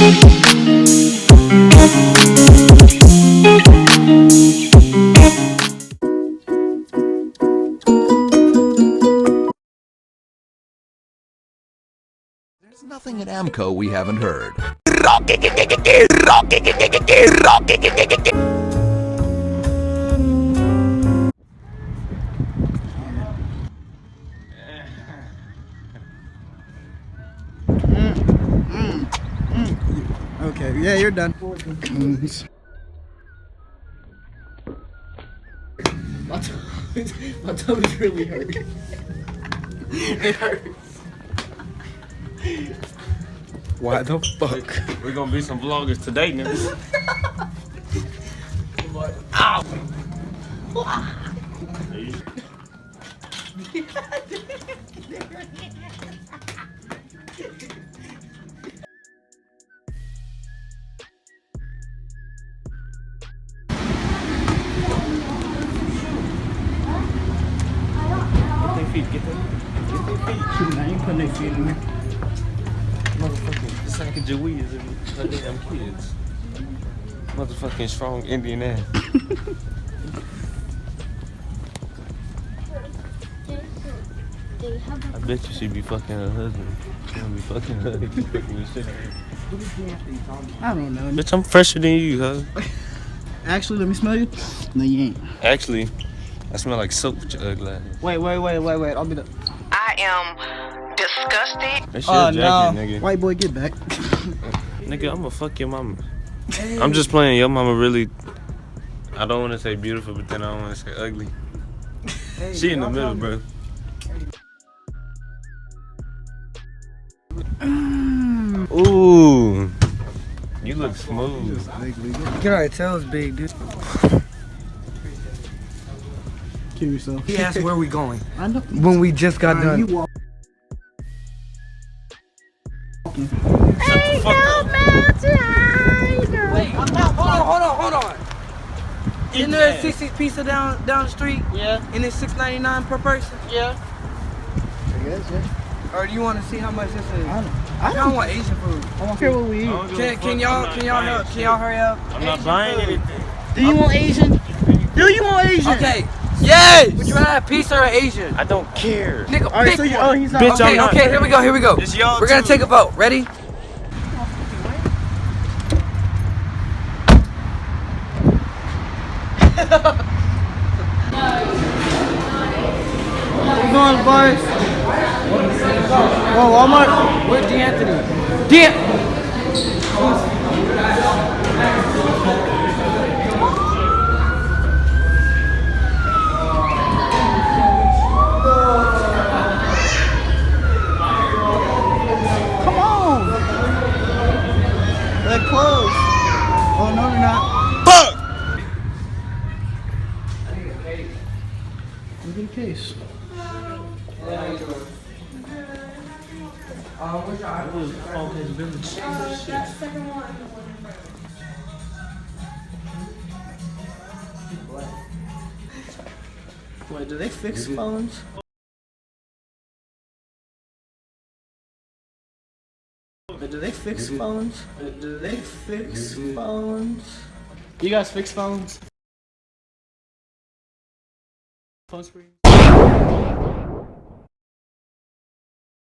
There's nothing at Amco we haven't heard. Okay, yeah, you're done. My tummy's really hurt. It hurts. Why the fuck? We're gonna be some vloggers today, niggas. Ow! Get their feet. I ain't putting their feet in there. Motherfucking Sacagawees and her damn kids. Motherfucking strong Indian ass. I bet you she be fucking her husband. She don't be fucking her. She fucking the shit out of her. I don't know. Bitch, I'm fresher than you, huh? Actually, let me smell you. No, you ain't. Actually, I smell like soap with your ugly ass. Wait. I'll be the. I am disgusted. That's your jacket, nigga. White boy, get back. Nigga, I'ma fuck your mama. Hey. I'm just playing. Your mama really, I don't want to say beautiful, but then I don't want to say ugly. Hey, she in the middle, bro. Ooh, you look smooth. You can already tell it's big, dude. Kill yourself. He asked where we going. I know. When we just got done. You walk. Ain't no mountain high. Wait, hold on. Isn't there a 60 pizza down the street? Yeah. And it's $6.99 per person? Yeah. I guess, yeah. Or do you want to see how much this is? I don't want Asian food. I don't care what we eat. Can y'all hurry up? I'm not buying anything. Do you want Asian? Do you want Asian? Okay. Yes! Would you rather have pizza or Asian? I don't care. Nigga, All right, pick so you, one. he's not. Bitch, I'm not. Okay, here we go. It's y'all We're gonna too. take a vote. Ready? We're going, boys. Oh, Walmart. Where's Danthony? Come on. They're closed. Oh, no, they're not. Fuck! Look at the case. Wait, do they fix phones? Do they fix phones? You guys fix phones? Phone screens?